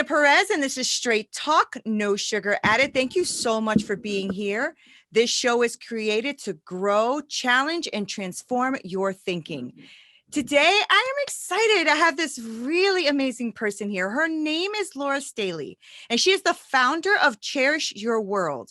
Perez, and this is Straight Talk, no sugar added. Thank you so much for being here. This show is created to grow, challenge, and transform your thinking. Today, I am excited to have this really amazing person here. Her name is Laura Staley, and she is the founder of Cherish Your World.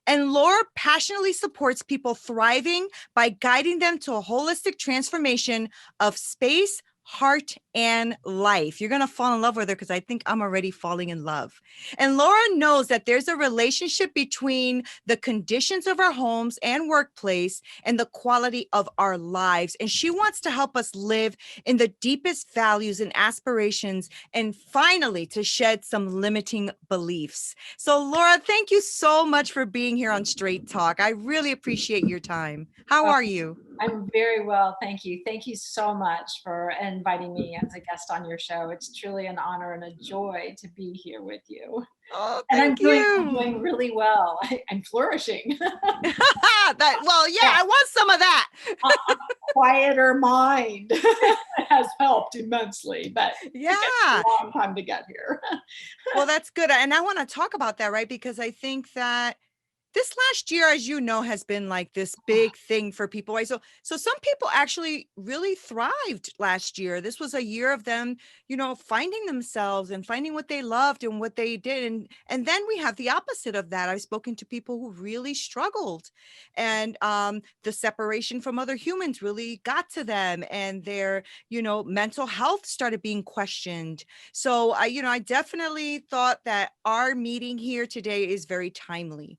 And Laura passionately supports people thriving by guiding them to a holistic transformation of space, heart, and life. You're going to fall in love with her because I think I'm already falling in love. And Laura knows that there's a relationship between the conditions of our homes and workplace and the quality of our lives. And she wants to help us live in the deepest values and aspirations, and finally to shed some limiting beliefs. So Laura, thank you so much for being here on Straight Talk. I really appreciate your time. How are you? I'm very well, thank you. Thank you so much for inviting me as a guest on your show. It's truly an honor and a joy to be here with you. Oh, and I'm doing really well. I'm flourishing. I want some of that. A quieter mind has helped immensely, but yeah, it took a long time to get here. Well, that's good. And I want to talk about that, right? Because I think that this last year, as you know, has been like this big thing for people, right? So some people actually really thrived last year. This was a year of them, finding themselves and finding what they loved and what they did. And then we have the opposite of that. I've spoken to people who really struggled, and the separation from other humans really got to them, and their, mental health started being questioned. So I definitely thought that our meeting here today is very timely.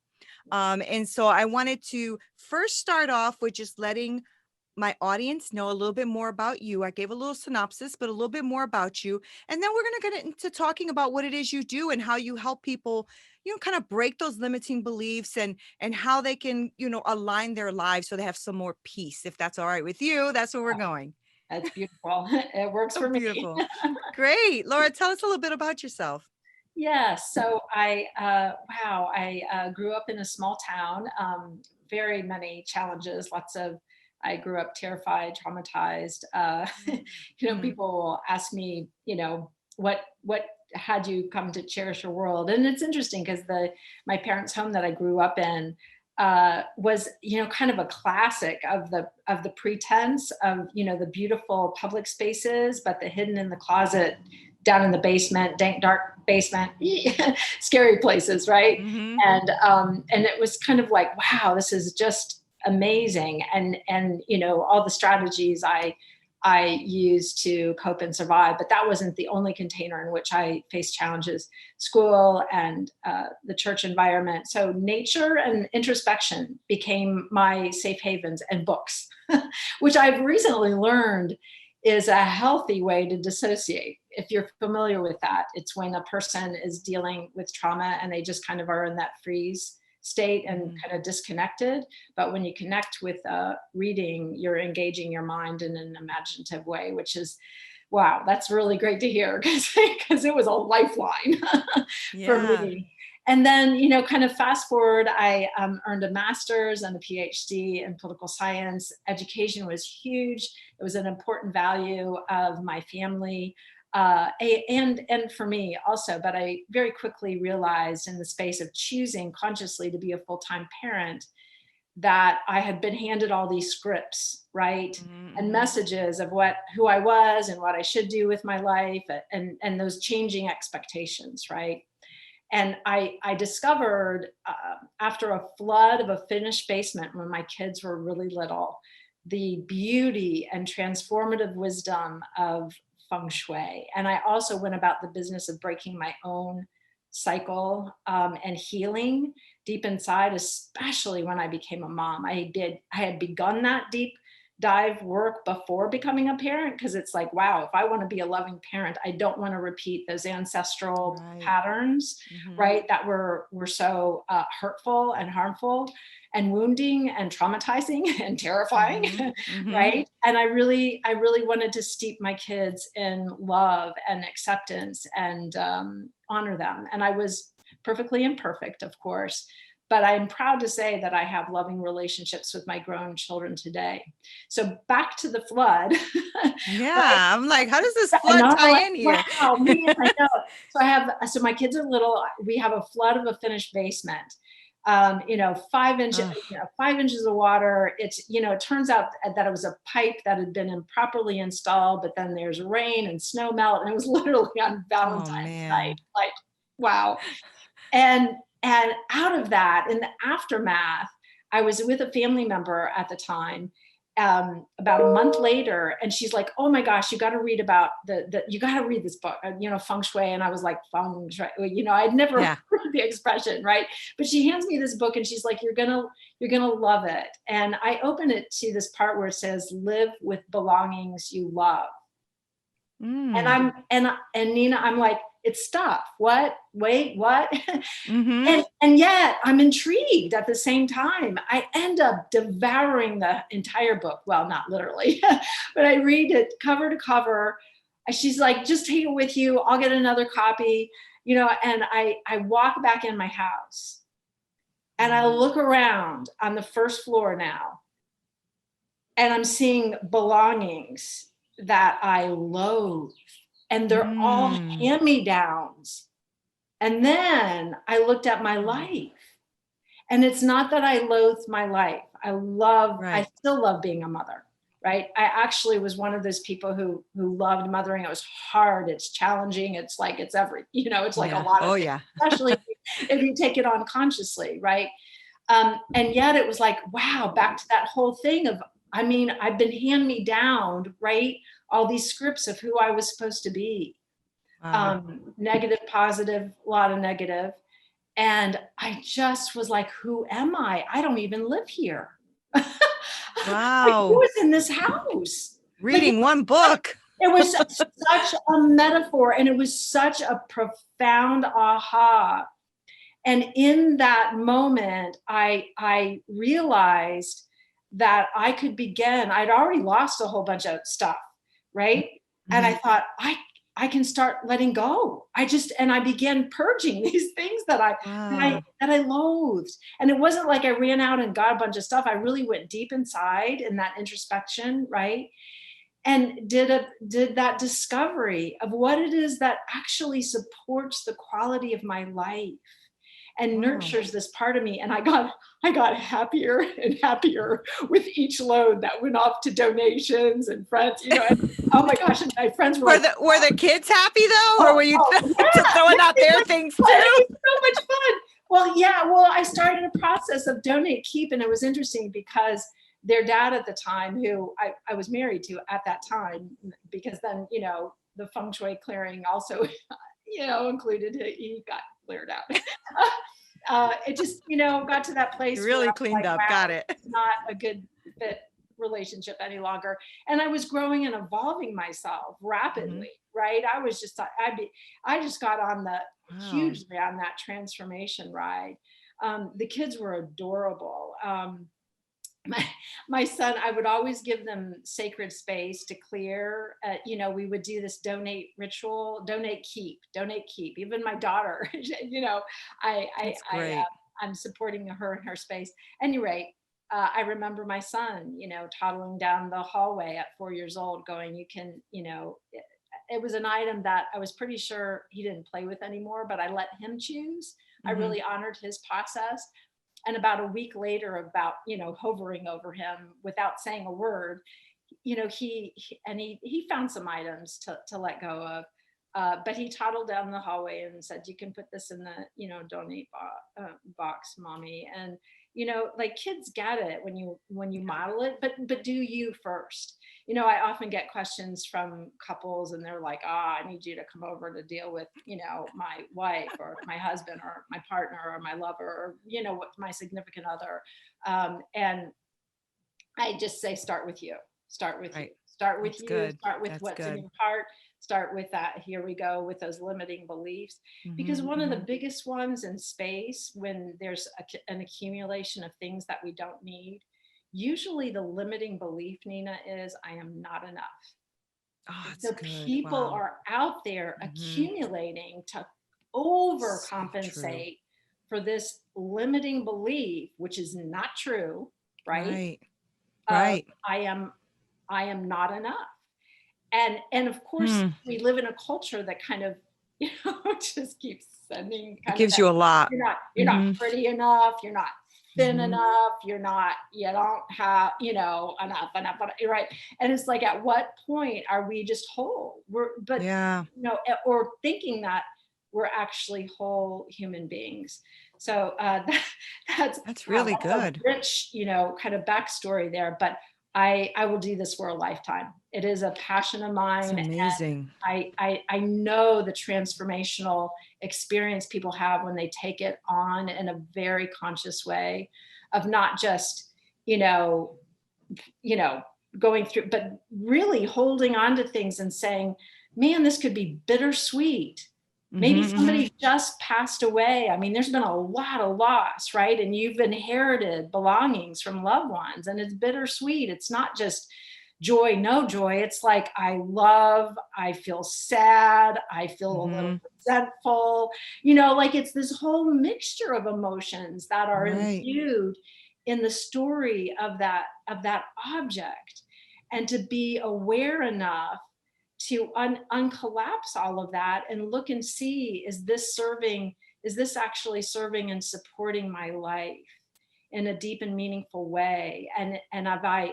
And so I wanted to first start off with just letting my audience know a little bit more about you. I gave a little synopsis, but a little bit more about you. And then we're going to get into talking about what it is you do and how you help people, kind of break those limiting beliefs and how they can, align their lives so they have some more peace. If that's all right with you, that's where we're going. That's beautiful. It works for me. Beautiful. Great. Laura, tell us a little bit about yourself. Yeah, so I grew up in a small town, very many challenges, I grew up terrified, traumatized. People will ask me, what had you come to Cherish Your World? And it's interesting because my parents' home that I grew up in was, kind of a classic of the pretense of, the beautiful public spaces, but the hidden in the closet, down in the basement, dank, dark basement, scary places, right? Mm-hmm. And it was kind of like, wow, this is just amazing. And all the strategies I used to cope and survive, but that wasn't the only container in which I faced challenges. School and the church environment. So nature and introspection became my safe havens, and books, which I've recently learned is a healthy way to dissociate. If you're familiar with that, it's when a person is dealing with trauma and they just kind of are in that freeze state and kind of disconnected. But when you connect with reading, you're engaging your mind in an imaginative way, which is, wow, that's really great to hear because it was a lifeline for me. And then, kind of fast forward, I earned a master's and a PhD in political science. Education was huge. It was an important value of my family and for me also. But I very quickly realized in the space of choosing consciously to be a full-time parent that I had been handed all these scripts, right? Mm-hmm. And messages of who I was and what I should do with my life and those changing expectations, right? And I discovered after a flood of a finished basement when my kids were really little, the beauty and transformative wisdom of Feng Shui. And I also went about the business of breaking my own cycle and healing deep inside, especially when I became a mom. I had begun that deep dive work before becoming a parent, because it's like, wow, if I want to be a loving parent, I don't want to repeat those ancestral patterns, right, that were so hurtful and harmful and wounding and traumatizing and terrifying, right? And I really wanted to steep my kids in love and acceptance and honor them. And I was perfectly imperfect, of course, but I'm proud to say that I have loving relationships with my grown children today. So back to the flood. Right? Yeah. I'm like, how does this And flood I'm tie like, in here? wow, man, I know. So my kids are little. We have a flood of a finished basement. 5 inches, Ugh. 5 inches of water. It's, it turns out that it was a pipe that had been improperly installed, but then there's rain and snow melt, and it was literally on Oh Valentine's night. man. Like, wow. And out of that, in the aftermath, I was with a family member at the time, about a month later, and she's like, "Oh my gosh, you got to read about you got to read this book, Feng Shui." And I was like, "Feng Shui," I'd never Yeah. heard the expression, right? But she hands me this book, and she's like, "You're gonna love it." And I open it to this part where it says, "Live with belongings you love." And Mm. and Neena, I'm like, "It's stuff. What? Wait, what?" Mm-hmm. And yet I'm intrigued at the same time. I end up devouring the entire book. Well, not literally, but I read it cover to cover. She's like, "Just take it with you. I'll get another copy." And I walk back in my house and I look around on the first floor now, and I'm seeing belongings that I loathe, and they're all Mm. hand-me-downs. And then I looked at my life, and it's not that I loathed my life. I Right. still love being a mother, right? I actually was one of those people who loved mothering. It was hard, it's challenging, it's like it's like a Yeah. lot of Oh things, yeah. especially if you take it on consciously, right? And yet it was like, wow, back to that whole thing of, I've been hand me down, right? All these scripts of who I was supposed to be. Wow. Negative, positive, a lot of negative. And I just was like, who am I? I don't even live here. Like, who Wow. is in this house? Like, Reading one book. it was such a metaphor, and it was such a profound aha. And in that moment, I realized that I could begin. I'd already lost a whole bunch of stuff, right? And I Mhm. thought, I can start letting go. I began purging these things Wow. that I loathed. And it wasn't like I ran out and got a bunch of stuff. I really went deep inside in that introspection, right? And did that discovery of what it is that actually supports the quality of my life and Wow. nurtures this part of me. And I got happier and happier with each load that went off to donations and friends, and, oh my gosh, and my friends were like, Were the kids happy though, or "Oh, were you oh yeah, throwing out it their was things fun. It too? was so much fun." Well, yeah, well, I started a process of donate keep, and it was interesting because their dad at the time, who I was married to at that time, because then, the feng shui clearing also, included, he got cleared out. It just, got to that You place where really I was cleaned like, up. wow, Got this it. is not a good fit relationship any longer. And I was growing and evolving myself Mhm. rapidly, right? I just got on Wow. hugely on that transformation ride. The kids were adorable. My, my son, I would always give them sacred space to clear. We would do this donate ritual, donate keep. Even my daughter, That's great. I'm supporting her in her space. Anyway, I remember my son, toddling down the hallway at 4 years old, going, "You can, it was an item that I was pretty sure he didn't play with anymore, but I let him choose. I Mhm. really honored his process." And about a week later, about, hovering over him without saying a word, he found some items to let go of. But he toddled down the hallway and said, "You can put this in the, donate box, mommy." And, like, kids get it when you model it, but do you first. I often get questions from couples, and they're like, I need you to come over to deal with, my wife or my husband or my partner or my lover, or, what my significant other. And I just say, start with you, start with you, Right. start with That's you, good. start with That's what's in good. your heart, start with that. Here we go with those limiting beliefs. Because Mhm. one of the Mhm. biggest ones in space, when there's an accumulation of things that we don't need, usually the limiting belief, Neena, is, I am not enough. Oh, And it's so good. people Wow. are out there Mhm. accumulating to So true. overcompensate for this limiting belief, which is not true, right? Right. Of Right. I am not enough. And of course, Hmm. we live in a culture that kind of, just keeps sending It kind of gives that you a lot. you're not Mm-hmm. pretty enough, you're not thin Mm-hmm. enough, you don't have, enough, right? And it's like, at what point are we just whole? But Yeah. or thinking that we're actually whole human beings. So that's That's wow, really that's a good. rich, kind of backstory there. But I will do this for a lifetime. It is a passion of It's mine, and amazing. I know the transformational experience people have when they take it on in a very conscious way, of not just, you know, you know, going through, but really holding on to things and saying, man, this could be bittersweet. Maybe Mm-hmm. Mm-hmm. somebody just passed away. I mean, there's been a lot of loss, right? And you've inherited belongings from loved ones, and it's bittersweet. It's not just joy, no joy. It's like, I love, I feel sad, I feel a little Mm-hmm. resentful, like it's this whole mixture of emotions that are Right. imbued in the story of that object. And to be aware enough to uncollapse all of that and look and see, is this actually serving and supporting my life in a deep and meaningful way? And have I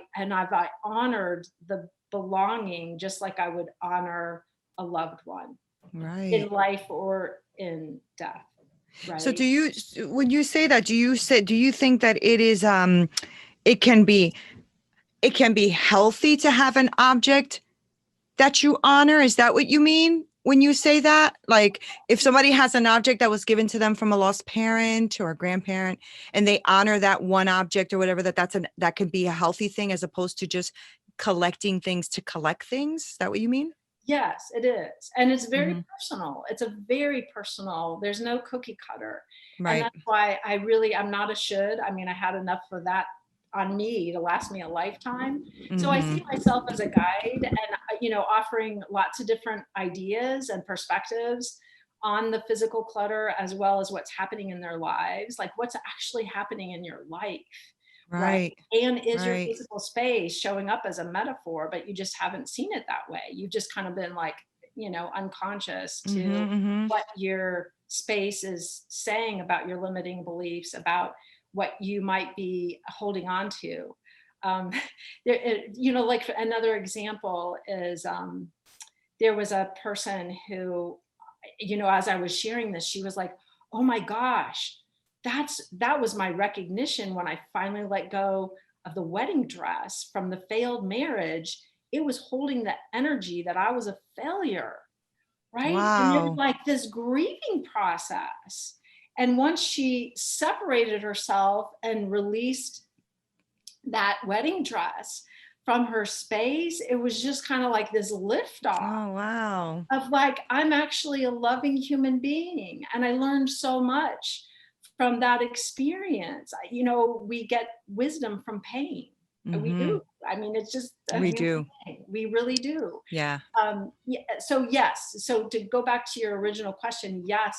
honored the belonging just like I would honor a loved one in Right. life or in death, So right? when you say that, do you think that it can be, it can be healthy to have an object that you honor? Is that what you mean when you say that? Like, if somebody has an object that was given to them from a lost parent or a grandparent, and they honor that one object or whatever, that can be a healthy thing, as opposed to just collecting things to collect things. Is that what you mean? Yes, it is. And it's very Hmm. personal. It's a very personal, there's no cookie cutter. And Right. that's why I'm not a should. I mean, I had enough of that on me to last me a lifetime. So I see Hmm. myself as a guide, and, offering lots of different ideas and perspectives on the physical clutter, as well as what's happening in their lives, like what's actually happening in your life, right? Right. And is your Right. physical space showing up as a metaphor, but you just haven't seen it that way? You've just kind of been like, unconscious to Hmm. Hmm. what your space is saying about your limiting beliefs, about what you might be holding on to. Um, like another example is, there was a person who, as I was sharing this, she was like, oh my gosh, that was my recognition when I finally let go of the wedding dress from the failed marriage. It was holding the energy that I was a failure, right? And it was Wow. like this grieving process. And once she separated herself and released that wedding dress from her space, it was just kind of like this lift off Oh, wow. of like, I'm actually a loving human being. And I learned so much from that experience. We get wisdom from pain. We Hmm. do. I mean, it's just a We human do. thing. We really do. Yeah. Yeah, so yes. So to go back to your original question, yes,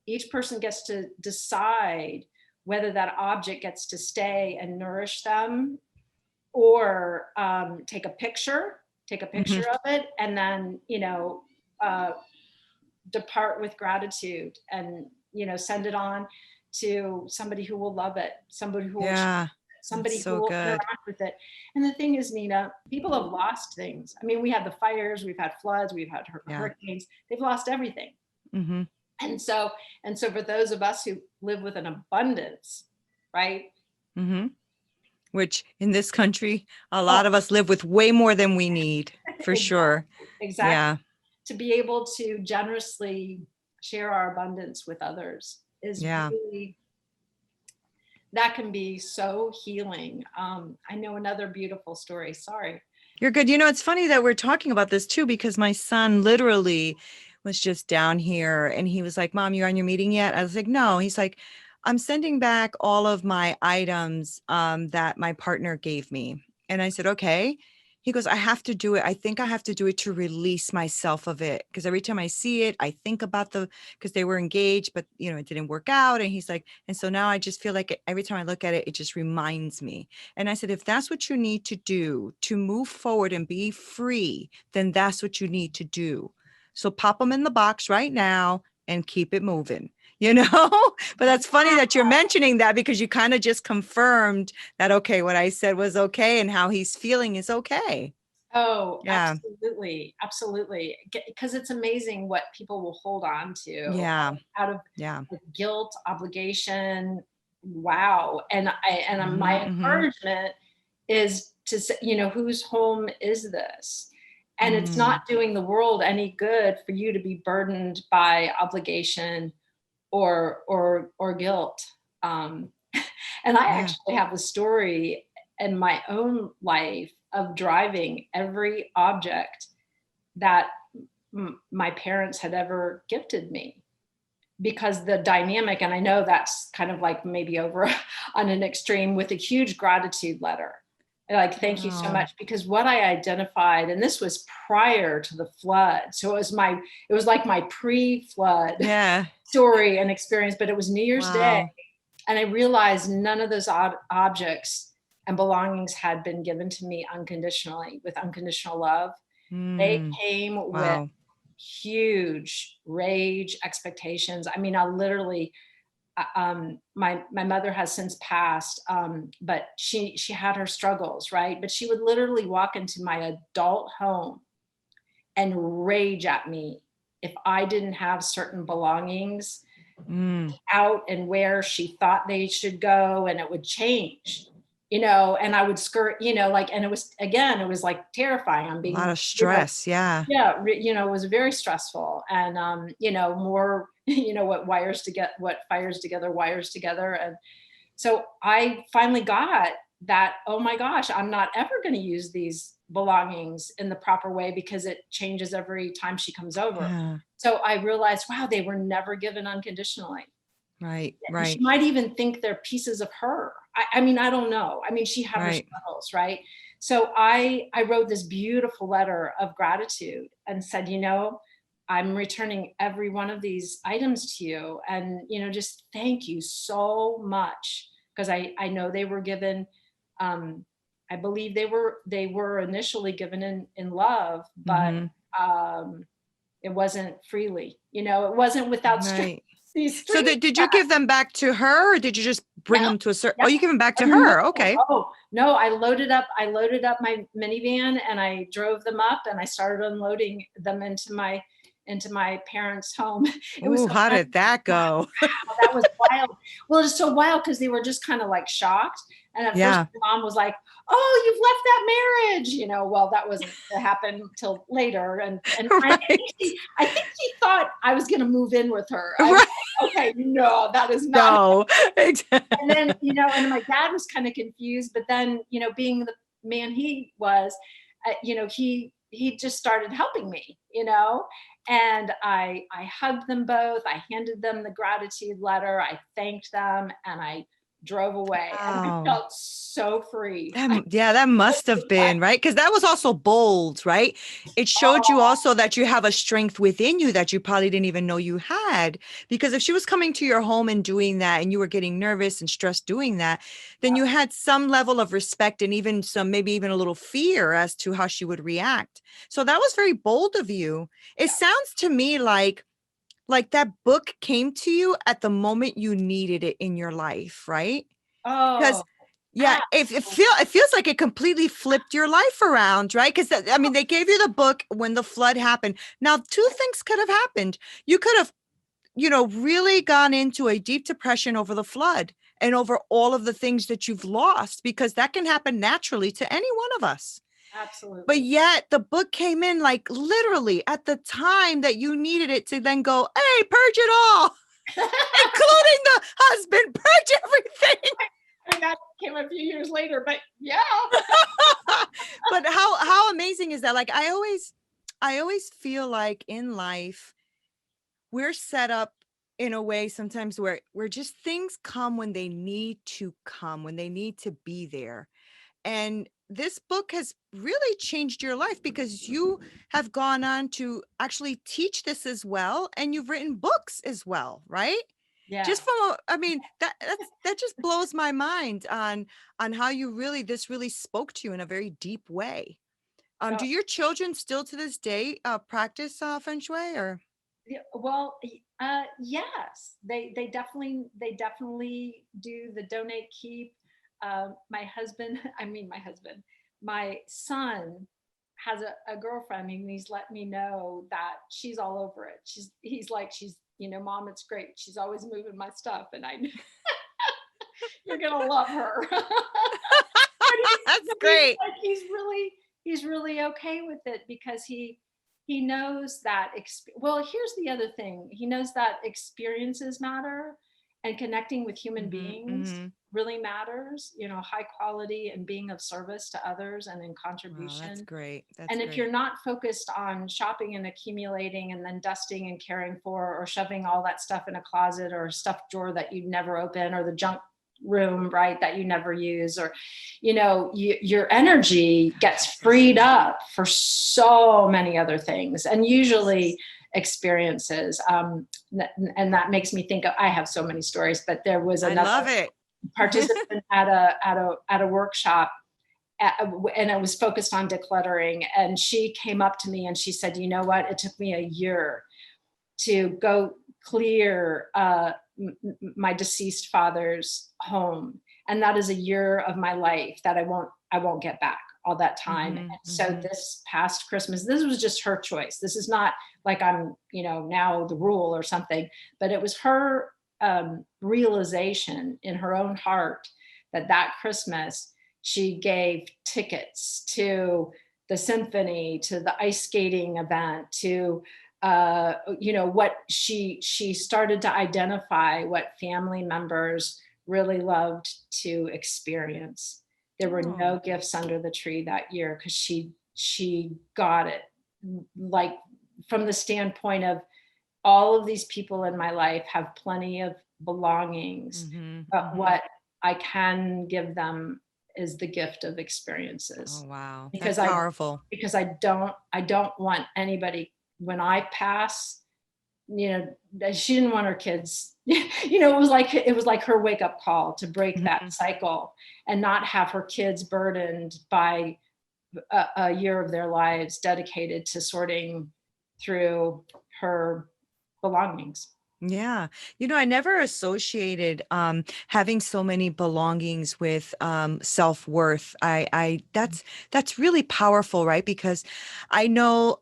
each person gets to decide whether that object gets to stay and nourish them, or take a Hmm. picture of it, and then uh, depart with gratitude, and send it on to somebody who will love it, somebody who will share Yeah. it, That's somebody who so will good. interact with it. And the thing is, Nina, people have lost things. I mean, we had the fires, we've had floods, we've had Yeah. hurricanes. They've lost everything. Hmm. And so for those of us who live with an abundance, right? Hmm. Which in this country, a Oh, lot of us live with way more than we need, for sure. exactly. Yeah. To be able to generously share our abundance with others is Yeah. really, that can be so healing. I know another beautiful story. Sorry. You're good. It's funny that we're talking about this too, because my son literally was just down here and he was like, Mom, you on your meeting yet? I was like, no. He's like, I'm sending back all of my items that my partner gave me. And I said, okay. He goes, I have to do it. I think I have to do it to release myself of it. Because every time I see it, I think about because they were engaged, but it didn't work out. And he's like, and so now I just feel like every time I look at it, it just reminds me. And I said, if that's what you need to do to move forward and be free, then that's what you need to do. So pop them in the box right now and keep it moving. But that's funny that you're mentioning that, because you kind of just confirmed that, okay, what I said was okay, and how he's feeling is okay. Oh, Yeah. absolutely. Absolutely. Because it's amazing what people will hold on to Yeah. out of Yeah. like, guilt, obligation. Wow. And my Mm-hmm. encouragement is to say, whose home is this? And it's Mm. not doing the world any good for you to be burdened by obligation or guilt. Um, and I Yeah. actually have a story in my own life of driving every object that my parents had ever gifted me, because the dynamic, and I know that's kind of like maybe over on an extreme, with a huge gratitude letter. Like, thank you so Wow. much, because what I identified, and this was prior to the flood. So it was like my pre-flood Yeah. story and experience, but it was New Year's Day. Wow. And I realized none of those objects and belongings had been given to me unconditionally, with unconditional love. They Mm. came with Wow. huge rage, expectations. I mean, I literally, my mother has since passed, but she had her struggles, right? But she would literally walk into my adult home and rage at me if I didn't have certain belongings Mm. out and where she thought they should go, and it would change, and I would skirt, like, and it was like terrifying. I'm A lot being, of stress. Yeah. yeah, it was very stressful. And more, what fires together wires together. And so I finally got that, oh my gosh, I'm not ever going to use these belongings in the proper way, because it changes every time she comes over. Yeah. So I realized, wow, they were never given unconditionally. Right. She Right. might even think they're pieces of her. I mean, I don't know. I mean, she had her Right. struggles, right? So I wrote this beautiful letter of gratitude and said, I'm returning every one of these items to you, and just thank you so much, because I know they were given. Um, I believe they were initially given in love, but Mm-hmm. it wasn't freely. It wasn't without strings. Right. These So strings. did you give them back to her, or did you just bring Yeah. them to a certain? Yeah. Oh, you give them back to Oh, no. her. Okay. Oh, no, I loaded up my minivan, and I drove them up, and I started unloading them into my parents' home. It was Oh, so how funny. did that go? Wow, that was wild. Well, it's so wild because they were just kind of like shocked. And at first Yeah. my mom was like, "Oh, you've left that marriage." Well, that wasn't to happen till later. And Right. I think she thought I was gonna move in with her. I was Right. like, okay, no, that is not. No. And then, and my dad was kind of confused, but then, being the man he was, he just started helping me, and I hugged them both. I handed them the gratitude letter. I thanked them, and I drove away, and I Wow. felt so free. Yeah, that must have been, right? Because that was also bold, right? It showed you also that you have a strength within you that you probably didn't even know you had. Because if she was coming to your home and doing that, and you were getting nervous and stressed doing that, then you had some level of respect, and even maybe even a little fear as to how she would react. So that was very bold of you. It sounds to me like that book came to you at the moment you needed it in your life, right? Oh, Because yeah, if absolutely. it feels like it completely flipped your life around, right? Because I mean, they gave you the book when the flood happened. Now, two things could have happened. You could have, really gone into a deep depression over the flood and over all of the things that you've lost, because that can happen naturally to any one of us. But Absolutely. yet the book came in like literally at the time that you needed it to then go, hey, purge it all, including the husband, purge everything. And that came a few years later, but yeah. But how amazing is that? Like I always feel like in life we're set up in a way sometimes where just things come when they need to come, when they need to be there. And this book has really changed your life because you have gone on to actually teach this as well, and you've written books as well, right? Yeah. Just from I mean, that just blows my mind on how you really this really spoke to you in a very deep way. So, Do your children still to this day practice Feng Shui or? yeah, well, yes, they definitely do the donate keep. My husband, my husband, my son has a girlfriend, and he's let me know that she's all over it. He's like, Mom, it's great. She's always moving my stuff, and I you're gonna love her. That's He's great. like, he's really okay with it because he knows that well, here's the other thing. He knows that experiences matter, and connecting with human beings Mm-hmm. really matters, high quality and being of service to others and in Wow, that's contribution. great. That's And if you're great. not focused on shopping and accumulating and then dusting and caring for, or shoving all that stuff in a closet or a stuffed drawer that you never open, or the junk room, right, that you never use, or your energy gets freed up for so many other things, and usually experiences. And that makes me think of, I have so many stories, but there was I another love it. participant at a workshop, and it was focused on decluttering, and she came up to me and she said, you know what, it took me a year to go clear my deceased father's home, and that is a year of my life that I won't get back, all that time. And Mm-hmm, so mm-hmm. this past Christmas, this was just her choice. This is not like I'm now the rule or something, but it was her realization in her own heart that Christmas she gave tickets to the symphony, to the ice skating event, to what she started to identify what family members really loved to experience. There were Oh. no gifts under the tree that year because she got it, like, from the standpoint of, all of these people in my life have plenty of belongings, Mm-hmm, but mm-hmm. what I can give them is the gift of experiences. Oh, wow. That's because I powerful. because I don't want anybody, when I pass, that she didn't want her kids, it was like her wake up call to break Mm-hmm. that cycle and not have her kids burdened by a year of their lives dedicated to sorting through her belongings. Yeah. I never associated having so many belongings with self-worth. I that's really powerful, right? Because I know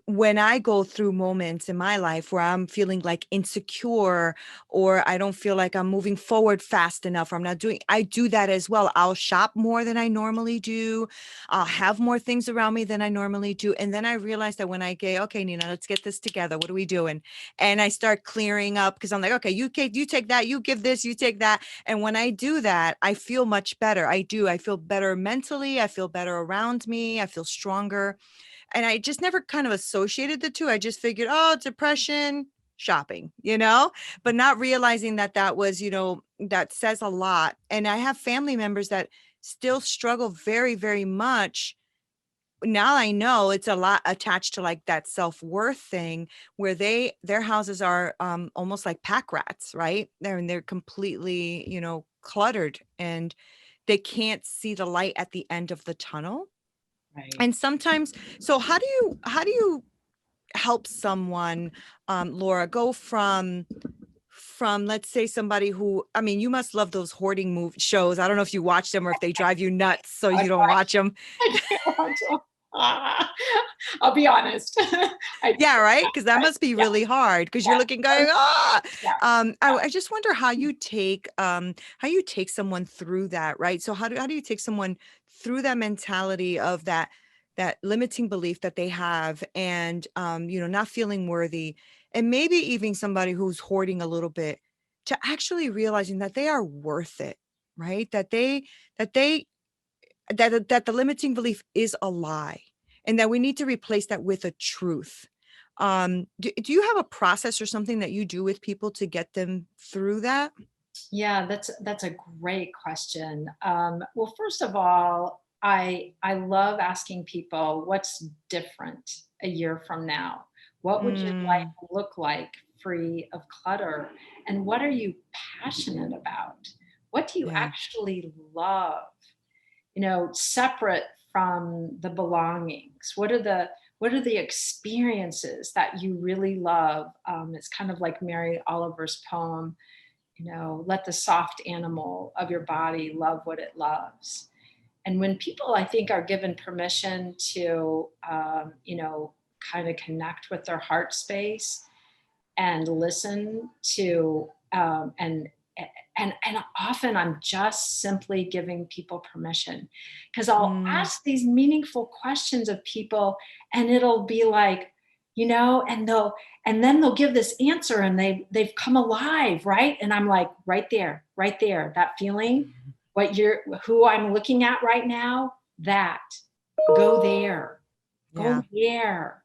when I go through moments in my life where I'm feeling like insecure, or I don't feel like I'm moving forward fast enough, or I'm not doing, I do that as well. I'll shop more than I normally do. I'll have more things around me than I normally do. And then I realize that when I get, okay, Neena, let's get this together. What are we doing? And I start clearing up because I'm like, okay, you take that, you give this, you take that. And when I do that, I feel much better. I do. I feel better mentally. I feel better around me. I feel stronger. And I just never kind of associated the two. I just figured, oh, depression, shopping, but not realizing that that was, that says a lot. And I have family members that still struggle very, very much. Now I know it's a lot attached to like that self-worth thing where their houses are almost like pack rats, right? They're completely, cluttered, and they can't see the light at the end of the tunnel. Right. And sometimes, so how do you help someone, Laura, go from let's say somebody who, I mean, you must love those hoarding shows. I don't know if you watch them or if they drive you nuts so I you don't watch them. can't watch them. I'll be honest. I, Yeah, right. Because that I, must be yeah, really hard because you're yeah, looking going, ah. yeah, I just wonder how you take someone through that, right? So how do you take someone through that mentality of that limiting belief that they have, and not feeling worthy, and maybe even somebody who's hoarding a little bit, to actually realizing that they are worth it, right? That they that the limiting belief is a lie, and that we need to replace that with a truth. Do you have a process or something that you do with people to get them through that? yeah. That's a great question. Well, first of all, I love asking people, what's different a year from now? What would your life Mm, look like free of clutter? And what are you passionate about? What do you yeah. actually love? Separate from the belongings. What are the experiences that you really love? It's kind of like Mary Oliver's poem, let the soft animal of your body love what it loves. And when people, I think, are given permission to, kind of connect with their heart space and listen to, and often I'm just simply giving people permission, because I'll Mm, ask these meaningful questions of people, and it'll be like, and then they'll give this answer, and they've come alive, right? And I'm like, right there, that feeling, who I'm looking at right now, that, go there, yeah. go there,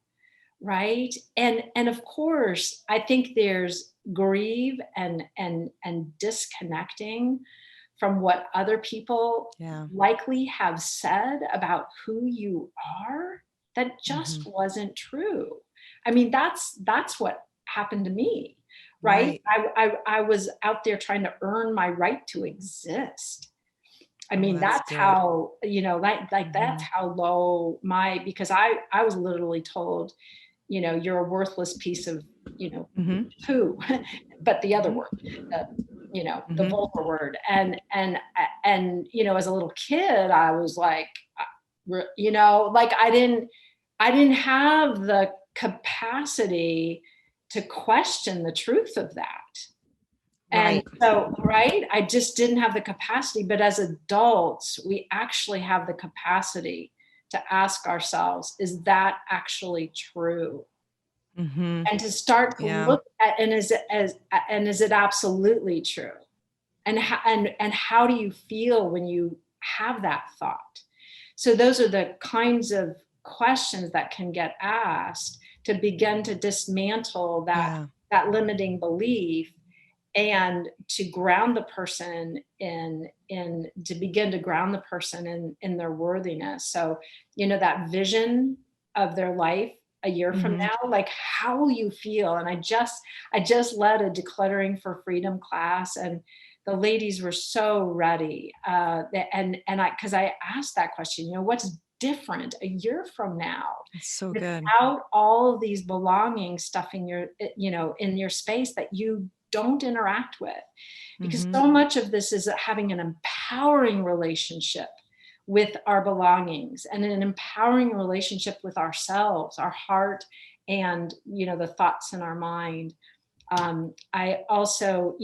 right? And of course, I think there's grieve and disconnecting from what other people Yeah. likely have said about who you are that Hmm. just wasn't true. I mean, that's what happened to me, right? Right. I was out there trying to earn my right to exist. I Oh, mean, that's that's good. how, like that's Hmm. how low because I was literally told, you're a worthless piece of, you know, Hmm. poo, but the other Hmm. word, the, the Hmm. vulgar word. And as a little kid, I was like, like I didn't have the capacity to question the truth of that. And Right. so, right, I just didn't have the capacity. But as adults, we actually have the capacity to ask ourselves, is that actually true? Hmm. And to start to Yeah. look at, is it absolutely true? And how do you feel when you have that thought? So those are the kinds of questions that can get asked to begin to dismantle Yeah. that limiting belief, and to ground the person in to begin to ground the person in their worthiness. So that vision of their life a year from Hmm. now, like, how will you feel? And I just led a decluttering for freedom class, and the ladies were so ready, and I asked that question, what's different a year from now, It's so good. without all of these belongings stuffing in your space that you don't interact with. Because Hmm. so much of this is having an empowering relationship with our belongings, and an empowering relationship with ourselves, our heart, and the thoughts in our mind. I also,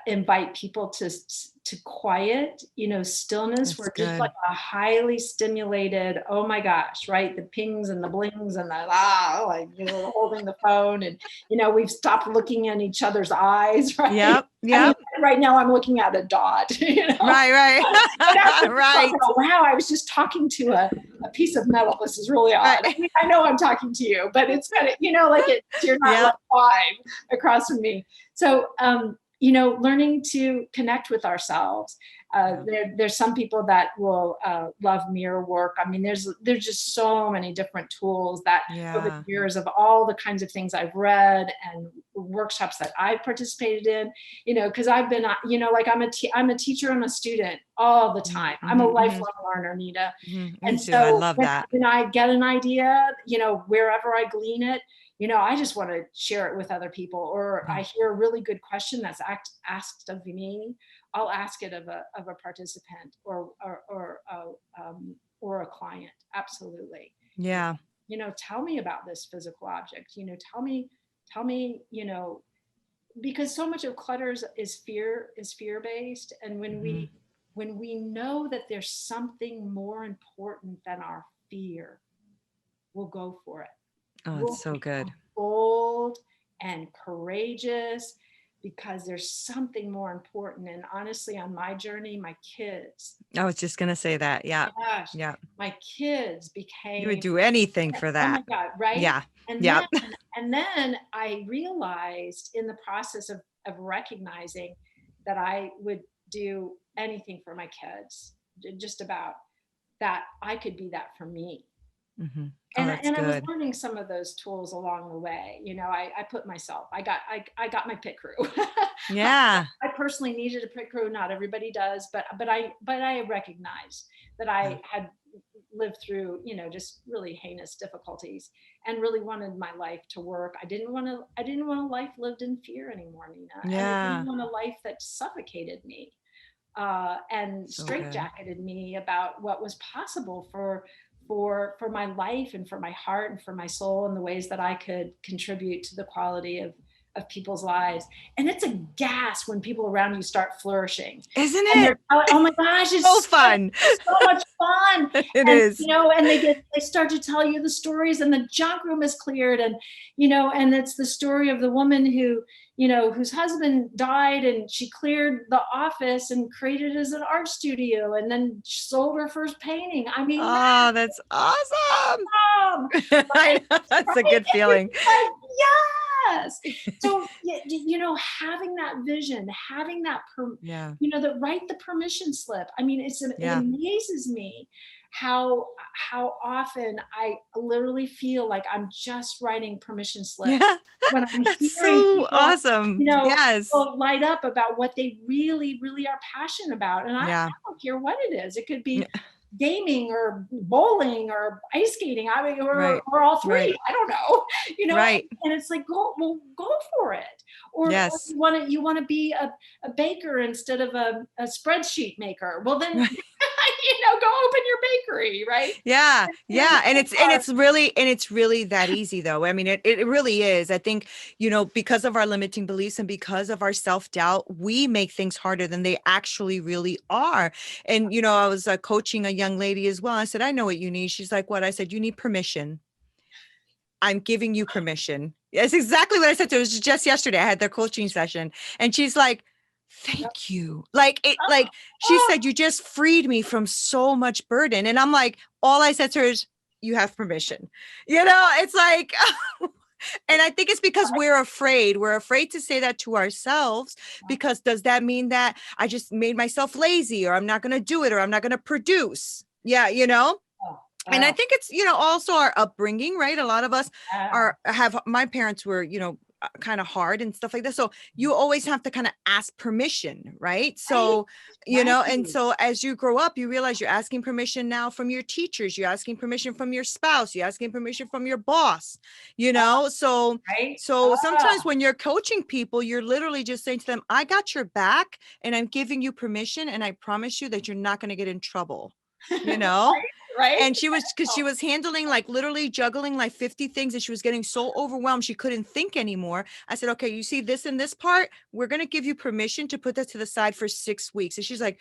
invite people to quiet, stillness. That's We're just like good. a highly stimulated, oh my gosh, right? The pings and the blings and the like, holding the phone, and we've stopped looking in each other's eyes, right? Yep. I mean, Yep. right now I'm looking at a dot, Right. Right. And after this, I'll Right. go, wow, I was just talking to a piece of metal. This is really odd. I Right. mean, I know I'm talking to you, but it's kind of, like you're not like Yep. five across from me. So, learning to connect with ourselves. Yeah. There's some people that will love mirror work. I mean, there's just so many different tools that over the Yeah. years of all the kinds of things I've read and workshops that I've participated in, because I've been, like I'm a teacher and a student all the time. I'm a Hmm. Hmm. lifelong learner, Nita. Me And too. I so love when, that. when I get an idea, wherever I glean it, I just want to share it with other people. Or Yeah. I hear a really good question that's asked of me, I'll ask it of a participant, or a client. Absolutely. Yeah. Tell me about this physical object. Tell me, because so much of clutter is fear based. And when Hmm. we know that there's something more important than our fear, we'll go for it. Oh, it's We'll so good. become bold and courageous, because there's something more important. And honestly, on my journey, my kids, I was just gonna say that. Yeah. gosh, Yeah. my kids You would became, do anything for oh my that. God, right? Yeah. And Yeah. then I realized in the process of recognizing that I would do anything for my kids, just about. that I could be that for me. Mm-hmm. Oh, And that's I was good. learning some of those tools along the way. You know, I put myself, I got my pit crew. Yeah. I personally needed a pit crew. Not everybody does, but I recognized that Yeah. I had lived through, you know, just really heinous difficulties and really wanted my life to work. I didn't want a life lived in fear anymore, Nina. And I didn't Yeah. want a life that suffocated me and So good. straitjacketed me about what was possible for my life and for my heart and for my soul and the ways that I could contribute to the quality of people's lives. And it's a gas when people around you start flourishing. Isn't And it? they're, oh my gosh, So fun. it's so much fun. It And, is. you know, and they start to tell you the stories and the junk room is cleared. And, you know, and it's the story of the woman who, you know, whose husband died and she cleared the office and created it as an art studio and then sold her first painting. I mean, Oh, that's awesome. awesome, I know. That's right? a good It's feeling. like, yes. So, you know, having that vision, having that, Yeah. you know, that write the permission slip. I mean, it Yeah. amazes me how often I literally feel like I'm just writing permission slips Yeah. when I'm That's hearing so people, awesome. you know, Yes. go light up about what they really, really are passionate about. And I Yeah. don't care what it is. It could be Yeah. gaming or bowling or ice skating. I mean, Right. or all three. Right. I don't know, you know. Right. And it's like, go for it. Or Yes. you want to be a baker instead of a spreadsheet maker. Well, then, you know, go open your bakery, right? Yeah, There's yeah, and are it's really that easy though. I mean, it really is. I think, you know, because of our limiting beliefs and because of our self-doubt, we make things harder than they actually really are. And you know, I was coaching a young lady as well. I said, I know what you need. She's like, what? I said, you need permission. I'm giving you permission. That's exactly what I said to her. It was just yesterday. I had their coaching session, and she's like, "Thank you." Like she oh, said, "You just freed me from so much burden." And I'm like, all I said to her is, "You have permission." You know, it's like, and I think it's because we're afraid. We're afraid to say that to ourselves because does that mean that I just made myself lazy, or I'm not going to do it, or I'm not going to produce? Yeah, you know. oh, And I oh, think it's, you know, also our upbringing, right? A lot of us yeah, my parents were, you know, kind of hard and stuff like that. So you always have to kind of ask permission, right? right, So, you right. know, and so as you grow up, you realize you're asking permission now from your teachers, you're asking permission from your spouse, you're asking permission from your boss, you know? So, Right? so sometimes when you're coaching people, you're literally just saying to them, I got your back and I'm giving you permission. And I promise you that you're not going to get in trouble, you know? Right, right. And she was, because she was handling, like literally juggling like 50 things and she was getting so overwhelmed she couldn't think anymore. I said, okay, you see this and this part, we're going to give you permission to put that to the side for 6 weeks. And she's like,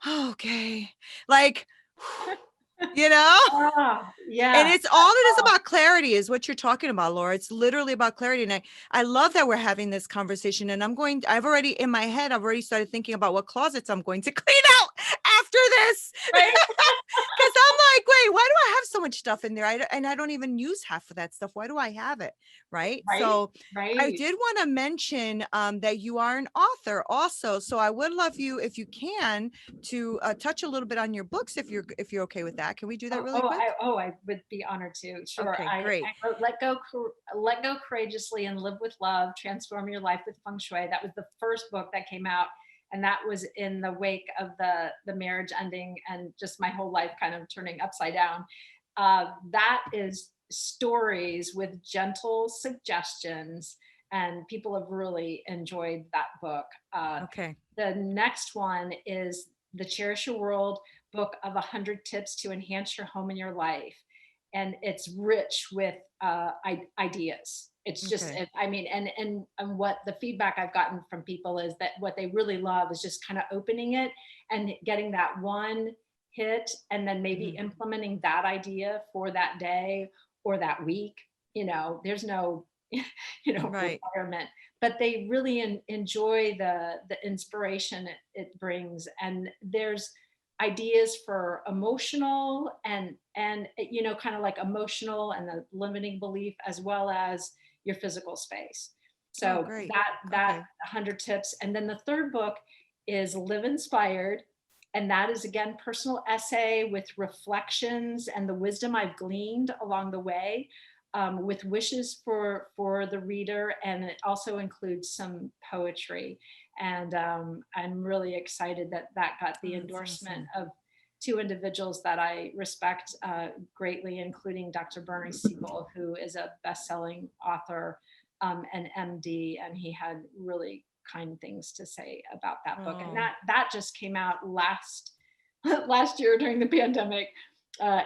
oh, okay, like, you know. And Yeah. it's all it is about clarity is what you're talking about, Laura. It's literally about clarity. And I love that we're having this conversation. And I've already in my head, I've already started thinking about what closets I'm going to clean out after this. Right, Because I'm like, wait, why do I have so much stuff in there? And I don't even use half of that stuff. Why do I have it? Right. right, So I right. did want to mention that you are an author also. So I would love you, if you can, to touch a little bit on your books if you're okay with that. Can we do that really quick? I would be honored to. Sure. Okay, great. I wrote Let Go Courageously and Live with Love, Transform Your Life with Feng Shui. That was the first book that came out. And that was in the wake of the marriage ending and just my whole life kind of turning upside down. That is stories with gentle suggestions, and people have really enjoyed that book. Okay. The next one is the Cherish Your World book of 100 tips to enhance your home and your life. And it's rich with ideas. It's just, Okay. I mean, and what the feedback I've gotten from people is that what they really love is just kind of opening it and getting that one hit and then maybe Mhm. implementing that idea for that day or that week. You know, there's no, you know, Right. requirement, but they really enjoy the inspiration it brings. And there's ideas for emotional and you know, kind of like emotional and the limiting belief as well as your physical space. Oh, So great. that Okay. 100 tips. And then the third book is Live Inspired, And that is, again, personal essay with reflections and the wisdom I've gleaned along the way, with wishes for the reader. And it also includes some poetry. And I'm really excited that that got the endorsement of two individuals that I respect greatly, including Dr. Bernie Siegel, who is a best-selling author, and MD, and he had really kind things to say about that book. And that just came out last year during the pandemic,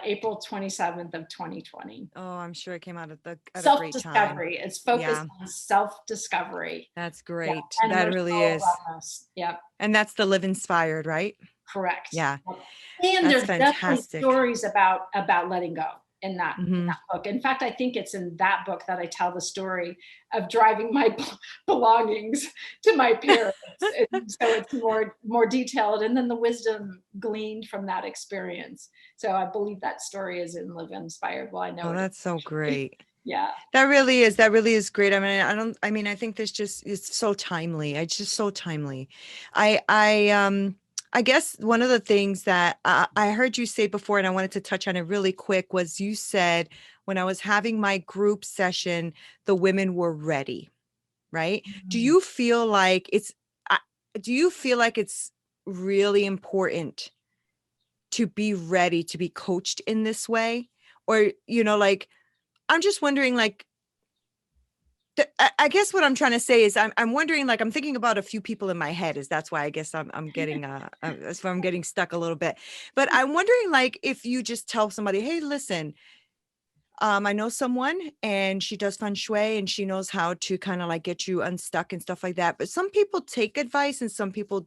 April 27th of 2020. Oh, I'm sure it came out at a great time. Self-discovery. It's focused on self-discovery. That's great. And that really is. Wellness. Yep. And that's the Live Inspired, right? Correct. Yeah. And there's definitely stories about letting go in that book. In fact, I think it's in that book that I tell the story of driving my belongings to my parents. And so it's more detailed, and then the wisdom gleaned from that experience. So I believe that story is in Live Inspired. Well, I know. Oh, that's so great. Yeah. That really is great. I mean, I think it's so timely. It's just so timely. I guess one of the things that I heard you say before, and I wanted to touch on it really quick, was you said when I was having my group session, the women were ready, right? Mm-hmm. Do you feel like it's really important to be ready to be coached in this way? Or, like, I'm just wondering, like, I guess what I'm trying to say is I'm wondering, like, I'm thinking about a few people in my head, that's why I guess I'm getting that's why I'm getting stuck a little bit. But I'm wondering, like, if you just tell somebody, hey, listen, I know someone and she does Feng Shui and she knows how to kind of like get you unstuck and stuff like that. But some people take advice and some people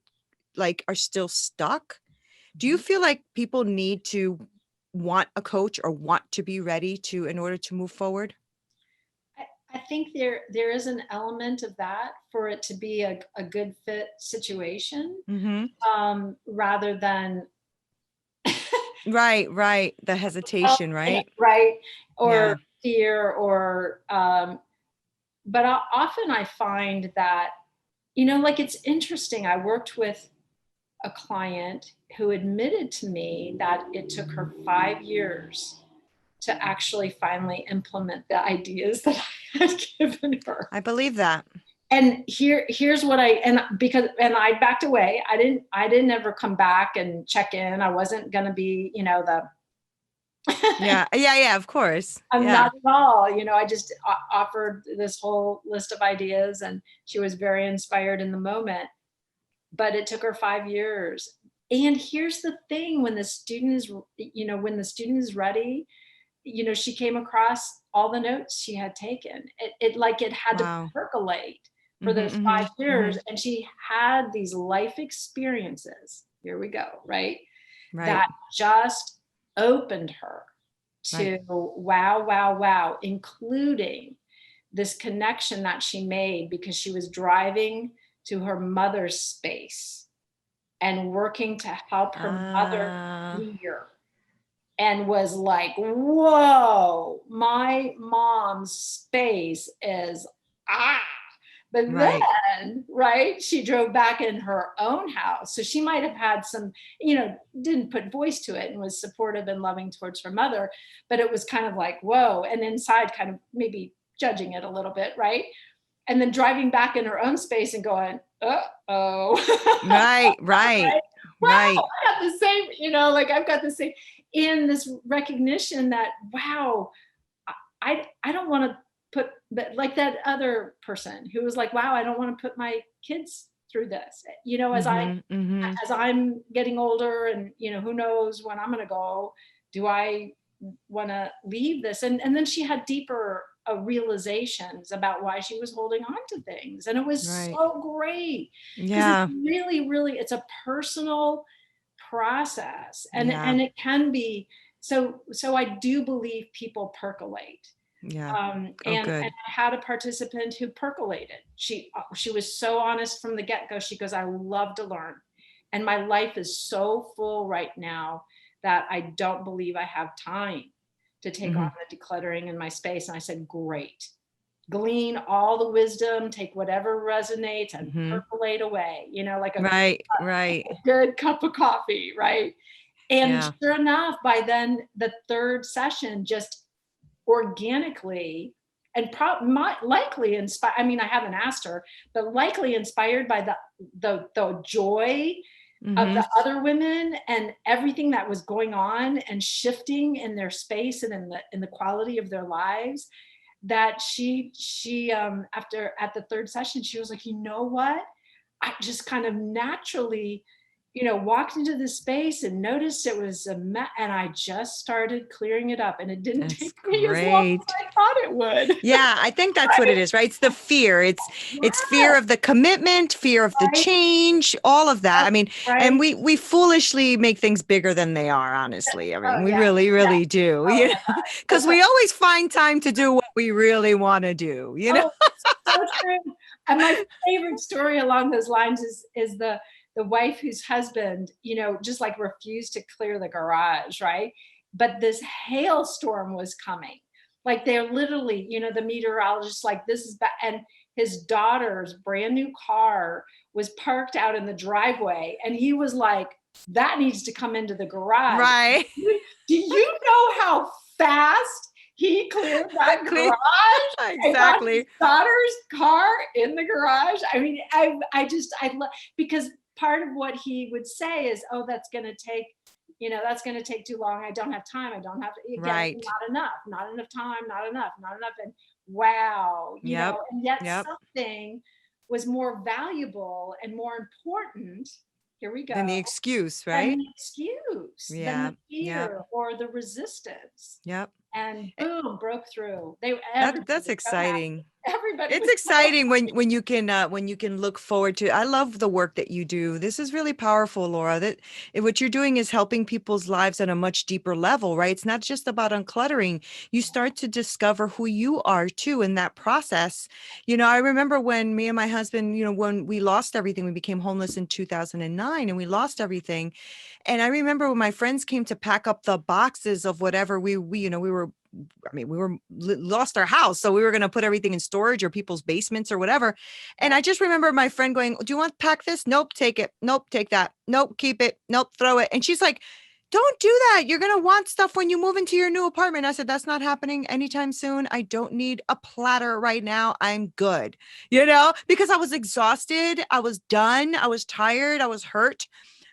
like are still stuck. Do you feel like people need to want a coach or want to be ready in order to move forward? I think there is an element of that for it to be a good fit situation, rather than right, the hesitation, right, or fear, or but often I find that, like, it's interesting. I worked with a client who admitted to me that it took her 5 years to actually finally implement the ideas that I had given her. I believe that. And here's what I backed away. I didn't ever come back and check in. I wasn't going to be, the yeah, of course. I'm not at all. I just offered this whole list of ideas, and she was very inspired in the moment. But it took her 5 years. And here's the thing: when the student is ready, she came across all the notes she had taken. It had to percolate for those 5 years. And she had these life experiences. Here we go, right? That just opened her to wow, including this connection that she made because she was driving to her mother's space and working to help her mother clear. And was like, whoa, my mom's space is But then, she drove back in her own house. So she might have had some, didn't put voice to it and was supportive and loving towards her mother, but it was kind of like, whoa. And inside kind of maybe judging it a little bit, right? And then driving back in her own space and going, uh-oh. Right. I got the same, I've got the same, in this recognition that, wow, I don't want to put, like that other person who was like, wow, I don't want to put my kids through this, as I'm getting older, and, who knows when I'm going to go, do I want to leave this? And then she had deeper realizations about why she was holding on to things. And it was so great. Yeah. It's really, really, it's a personal process, and it can be. So I do believe people percolate. And I had a participant who percolated. She was so honest from the get-go. She goes, I love to learn. And my life is so full right now that I don't believe I have time to take on the decluttering in my space. And I said, great. glean all the wisdom, take whatever resonates and Mhm. percolate away, like Right, right. a good cup of coffee, right? And Yeah. sure enough, by then the third session just organically and likely inspired. I mean, I haven't asked her, but likely inspired by the joy of Mhm. the other women and everything that was going on and shifting in their space and in the quality of their lives, that she after at the third session she was like, you know what, I just kind of naturally, walked into this space and noticed it was and I just started clearing it up, and it didn't That's take me as long as great. I thought it would. Yeah, I think that's what it Right? is, right? It's the fear. It's fear Yeah, of the commitment, fear of the right. change, all of that. I mean, and Right. we foolishly make things bigger than they are, honestly. I mean, Oh we yeah. really, Yeah. really do. Oh You my know, God. because That's right. we always find time to do what we really want to do, you know? Oh, so true. And my favorite story along those lines is the wife whose husband, just like refused to clear the garage, right? But this hailstorm was coming. Like they're literally, the meteorologist, like this is bad. And his daughter's brand new car was parked out in the driveway. And he was like, that needs to come into the garage. Right. Do you know how fast he cleared that Exactly. garage and got his Exactly. daughter's car in the garage? I mean, I love, because part of what he would say is, oh, that's going to take too long. I don't have time. I don't have to, again, Right. not enough time, not enough, not enough. And wow, Yep. and yet Yep. something was more valuable and more important. Here we Then the go. excuse, Than right? the excuse, than Yeah. the Yep. fear or the resistance. Yep. And Eh, boom, broke through. Everybody that's was so happy. exciting. Everybody It's was so exciting when you can look forward to. I love the work that you do. This is really powerful, Laura. That what you're doing is helping people's lives at a much deeper level, right? It's not just about uncluttering. You start to discover who you are too in that process. I remember when me and my husband, when we lost everything, we became homeless in 2009 and we lost everything. And I remember when my friends came to pack up the boxes of whatever we were, I mean, we were lost our house, so we were going to put everything in storage or people's basements or whatever. And right. I just remember my friend going, "Do you want to pack this? Nope, take it. Nope, take that. Nope, keep it. Nope, throw it." And she's like, "Don't do that. You're going to want stuff when you move into your new apartment." I said, "That's not happening anytime soon. I don't need a platter right now. I'm good." Because I was exhausted. I was done. I was tired. I was hurt.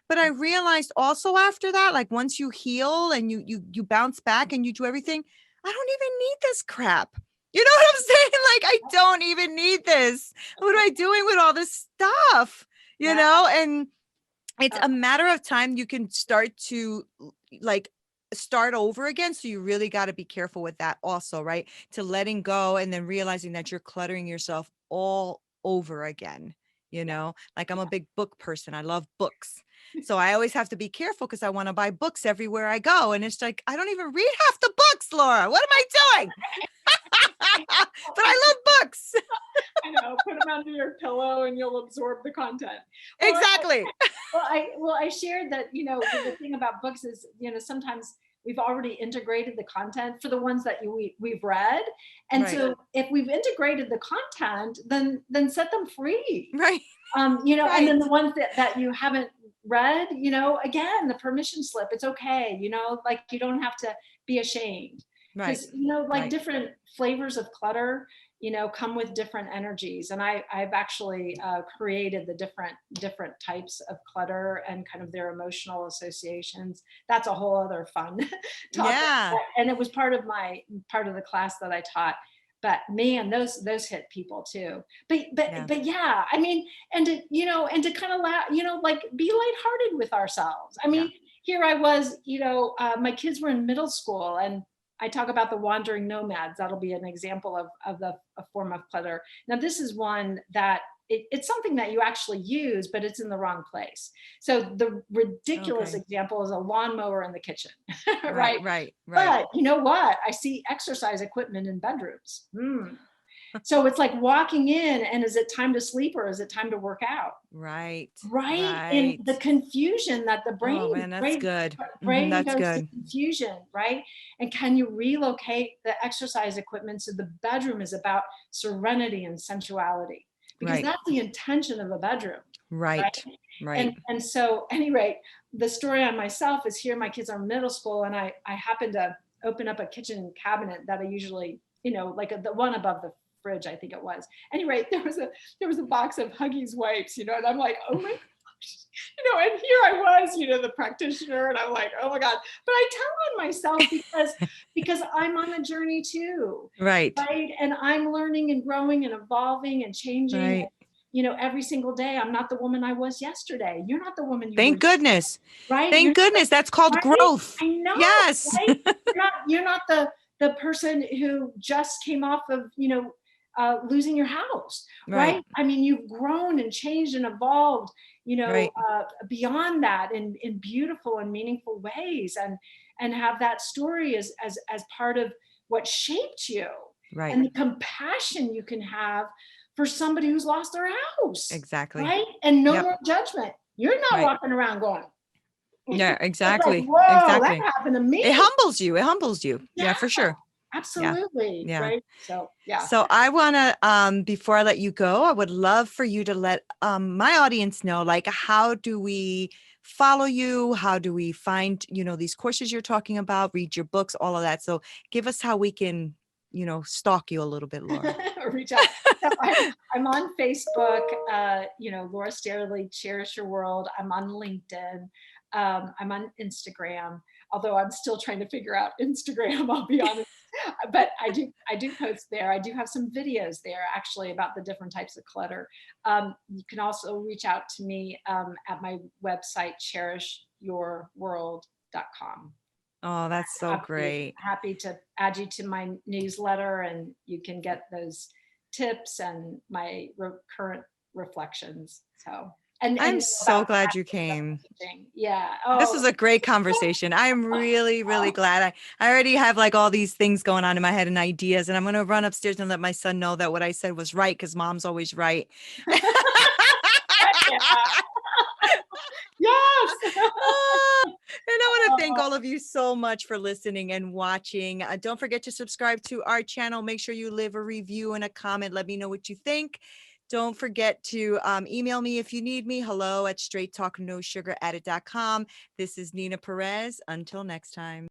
But I realized also after that, like once you heal and you bounce back and you do everything, I don't even need this crap. You know what I'm saying? Like I don't even need this. What am I doing with all this stuff? Yeah. And it's Uh, a matter of time you can start to like start over again. So you really got to be careful with that also, right? To letting go and then realizing that you're cluttering yourself all over again. yeah. Like I'm a Yeah. big book person. I love books. So I always have to be careful because I want to buy books everywhere I go. And it's like, I don't even read half the books, Laura. What am I doing? But I love books. I know. Put them under your pillow and you'll absorb the content. Well, Exactly. I shared that, the thing about books is, sometimes we've already integrated the content for the ones that we've read. And Right. so if we've integrated the content, then set them free. Right. And then Right. the ones that you haven't read, again, the permission slip, it's okay, like you don't have to be ashamed. Right. Because, like Right. different flavors of clutter, come with different energies. And I've actually created the different types of clutter and kind of their emotional associations. That's a whole other fun topic. Yeah. And it was part of the class that I taught. But man, those hit people too. Yeah. But yeah, I mean, and to kind of like be lighthearted with ourselves. I Yeah. mean, here I was, my kids were in middle school, and I talk about the wandering nomads. That'll be an example of a form of clutter. Now, this is one that it's something that you actually use, but it's in the wrong place. So the ridiculous Okay. example is a lawnmower in the kitchen, Right. right? Right. Right. But you know what? I see exercise equipment in bedrooms. So it's like walking in, and is it time to sleep or is it time to work out? Right. Right? And Right. the confusion that the Oh brain man, that's brain good. brain That's goes to good. confusion, right? And can you relocate the exercise equipment so the bedroom is about serenity and sensuality? Because Right. that's the intention of a bedroom, right? Right. Right. And so anyway, the story on myself is here my kids are middle school, and I happened to open up a kitchen cabinet that I usually, like the one above the fridge, I think it was. Anyway, there was a box of Huggies wipes, and I'm like, oh my gosh, and here I was, the practitioner, and I'm like, oh my God. But I tell on myself because I'm on a journey too, Right. right? And I'm learning and growing and evolving and changing. Right. Every single day, I'm not the woman I was yesterday. You're not the woman you were, Thank goodness. right? Thank goodness. That's called Right? growth. I know, Yes. right? You're not the person who just came off of, losing your house, Right. right? I mean, you've grown and changed and evolved, Right. beyond that in beautiful and meaningful ways, and have that story as part of what shaped you, Right. and the compassion you can have for somebody who's lost their house, Exactly. right? And no Yep. more judgment. You're not Right. walking around going, Yeah, it's like, exactly. whoa, that Exactly. happened to me. It humbles you. It humbles you. Yeah, Yeah, for sure. Yeah. absolutely. Yeah. Right. So, yeah. So I want to, before I let you go, I would love for you to let my audience know, like, how do we follow you? How do we find, these courses you're talking about, read your books, all of that. So give us how we can, stalk you a little bit, Laura. Reach out. So I'm on Facebook, Laura Staley, Cherish Your World. I'm on LinkedIn. I'm on Instagram, although I'm still trying to figure out Instagram, I'll be honest. But I do post there. I do have some videos there actually about the different types of clutter. You can also reach out to me at my website, cherishyourworld.com. Oh, that's so Happy, great. happy to add you to my newsletter, and you can get those tips and my current reflections. So, and I'm so about glad you came. teaching. Yeah. This Oh, was a great conversation. I'm really, really glad. I already have like all these things going on in my head and ideas, and I'm going to run upstairs and let my son know that what I said was right, because mom's always right. yeah. Yes. And I want to thank all of you so much for listening and watching. Don't forget to subscribe to our channel. Make sure you leave a review and a comment. Let me know what you think. Don't forget to email me if you need me. Hello@straighttalknosugaradded.com. This is Neena Perez. Until next time.